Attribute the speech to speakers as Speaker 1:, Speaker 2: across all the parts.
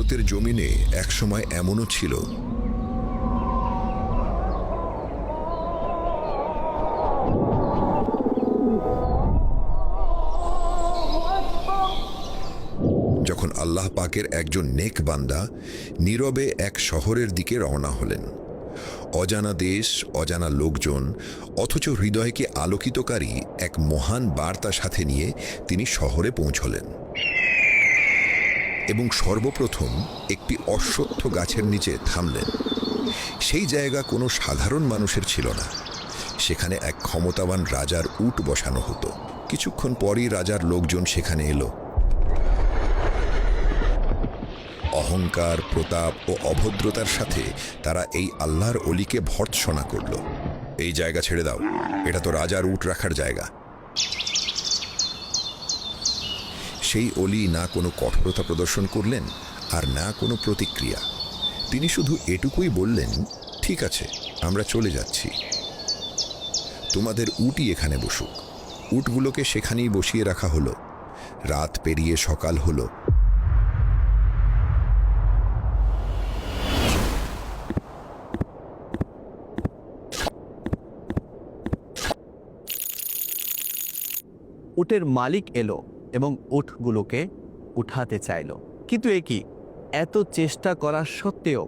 Speaker 1: ভারতের জমিনে একসময় এমনও ছিল যখন আল্লাহ পাকের একজন নেক বান্দা নীরবে এক শহরের দিকে রওনা হলেন। অজানা দেশ, অজানা লোকজন, অথচ হৃদয়কে আলোকিতকারী এক মহান বার্তা সাথে নিয়ে তিনি শহরে পৌঁছলেন এবং সর্বপ্রথম একটি অশ্বত্থ গাছের নিচে থামলেন। সেই জায়গা কোনো সাধারণ মানুষের ছিল না। সেখানে এক ক্ষমতাবান রাজার উট বসানো হতো। কিছুক্ষণ পরই রাজার লোকজন সেখানে এলো। অহংকার, প্রতাপ ও অভদ্রতার সাথে তারা এই আল্লাহর অলিকে ভর্ৎসনা করল। এই জায়গা ছেড়ে দাও, এটা তো রাজার উট রাখার জায়গা। সেই অলি না কোনো কঠোরতা প্রদর্শন করলেন আর না কোনো প্রতিক্রিয়া। তিনি শুধু এটুকুই বললেন, ঠিক আছে, আমরা চলে যাচ্ছি, তোমাদের উটই এখানে বসুক। উটগুলোকে সেখানেই বসিয়ে রাখা হলো। রাত পেরিয়ে সকাল হলো।
Speaker 2: উটের মালিক এলো এবং উটগুলোকে উঠাতে চাইল, কিন্তু এ কি, এত চেষ্টা করা সত্ত্বেও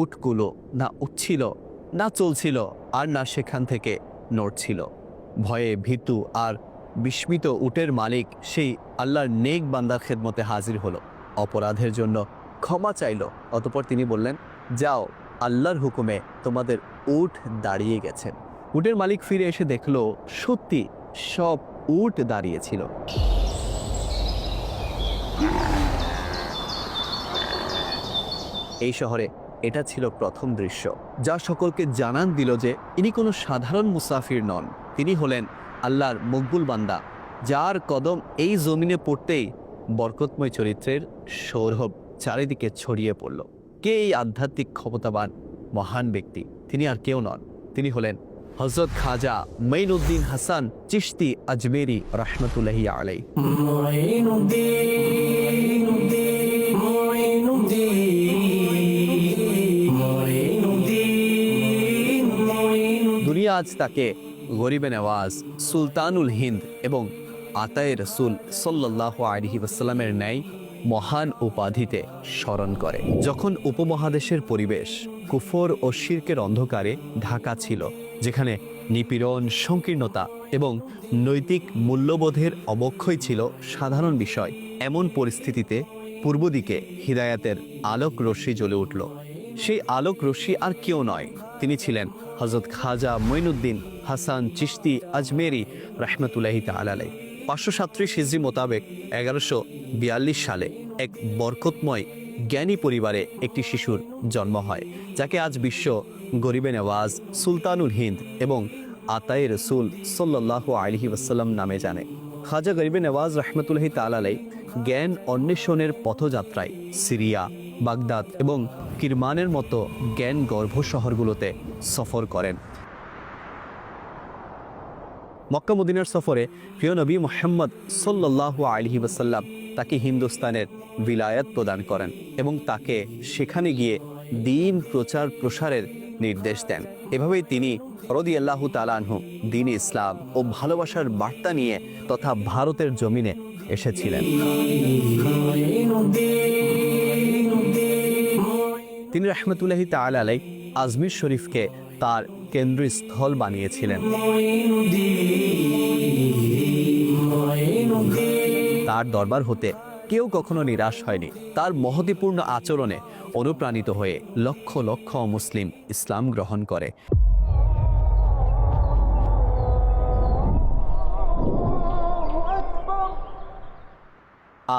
Speaker 2: উটগুলো না উঠছিল, না চলছিল, আর না সেখান থেকে নড়ছিল। ভয়ে ভীতু আর বিস্মিত উটের মালিক সেই আল্লাহর নেক বান্দার খেদমতে হাজির হলো। অপরাধের জন্য ক্ষমা চাইল। অতঃপর তিনি বললেন, যাও, আল্লাহর হুকুমে তোমাদের উট দাঁড়িয়ে গেছেন। উটের মালিক ফিরে এসে দেখল সত্যি সব উট দাঁড়িয়েছিল। এই শহরে এটা ছিল প্রথম দৃশ্য, যা সকলকে জানান দিল যে ইনি কোনো সাধারণ মুসাফির নন। তিনি হলেন আল্লাহর মকবুল বান্দা, যার কদম এই জমিনে পড়তেই বরকতময় চরিত্রের সৌরভ চারিদিকে ছড়িয়ে পড়ল। কে এই আধ্যাত্মিক ক্ষমতাবান মহান ব্যক্তি? তিনি আর কেউ নন, তিনি হলেন হযরত খাজা মঈনুদ্দিন হাসান চিশতি আজমেরি রহমতুল্লাহি আলাইহি। দুনিয়া আজ তাকে গরিবে নওয়াজ, সুলতানুল হিন্দ এবং আতায়ে রসুল সাল্লাল্লাহু আলাইহি ওয়াসাল্লামের ন্যায় মহান উপাধিতে স্মরণ করে। যখন উপমহাদেশের পরিবেশ কুফর ও শিরকের অন্ধকারে ঢাকা ছিল, যেখানে নিপীড়ন, সংকীর্ণতা এবং নৈতিক মূল্যবোধের অবক্ষয় ছিল সাধারণ বিষয়, এমন পরিস্থিতিতে পূর্ব দিকে হিদায়াতের আলোক রশ্মি জ্বলে উঠল। সেই আলোক রশ্মি আর কেউ নয়, তিনি ছিলেন হযরত খাজা মঈনুদ্দিন হাসান চিশতি আজমেরি রহমতুল্লাহি তাআলা আলাইহি। 537 হিজরি মোতাবেক 1142 সালে এক বরকতময় জ্ঞানী পরিবারে একটি শিশুর জন্ম হয়, যাকে আজ বিশ্ব গরিবে নওয়াজ, সুলতানুল হিন্দ এবং আতায়ে রসুল সাল্লাল্লাহু আলাইহি ওয়াসাল্লাম নামে জানে। খাজা গরিবে নওয়াজ রহমতুল্লাহি তাআলা আলাইহি জ্ঞান অন্বেষণের পথযাত্রায় সিরিয়া, বাগদাদ এবং কিরমানের মতো জ্ঞান গর্ভ শহরগুলোতে সফর করেন। মক্কা মদিনার সফরে প্রিয় নবী মুহাম্মদ সাল্লাল্লাহু আলাইহি ওয়াসাল্লাম তাকে হিন্দুস্তানের বিলায়াত প্রদান করেন এবং তাকে সেখানে গিয়ে দ্বীন প্রচার প্রসারের নির্দেশ দেন। এভাবেই তিনি রাদিয়াল্লাহু তাআলা আনহু দ্বীন ইসলাম ও ভালোবাসার বার্তা নিয়ে তথা ভারতের জমিনে এসেছিলেন। তিনি রহমতুল্লাহি তাআলা আলাইহি আজমির শরীফকে তার কেন্দ্রস্থল বানিয়েছিলেন। তার দরবার হতে কেউ কখনো নিরাশ হয়নি। তার মহতীপূর্ণ আচরণে অনুপ্রাণিত হয়ে লক্ষ লক্ষ মুসলিম ইসলাম গ্রহণ করে।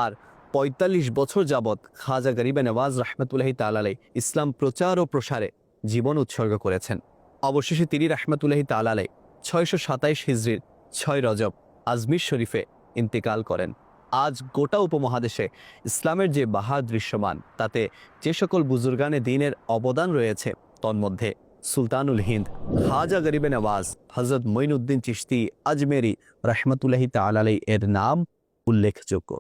Speaker 2: আর ৪৫ বছর যাবৎ খাজা গরিবে নওয়াজ রহমতুল্লাহি তাআলা আলাইহি ইসলাম প্রচার ও প্রসারে জীবন উৎসর্গ করেছেন। অবশেষে তিনি রহমতুল্লাহি তাআলা আলাইহি ৬২৭ হিজরির ৬ রজব আজমির শরীফে ইন্তেকাল করেন। আজ গোটা উপমহাদেশে ইসলামের যে বাহার দৃশ্যমান, তাতে যে সকল বুজুর্গানে দ্বীনের অবদান রয়েছে, তন্মধ্যে সুলতানুল হিন্দ খাজা গরিবে নওয়াজ হযরত মঈনুদ্দিন চিশতি আজমেরি রহমতুল্লাহি তাআলা আলাইহি এর নাম উল্লেখযোগ্য।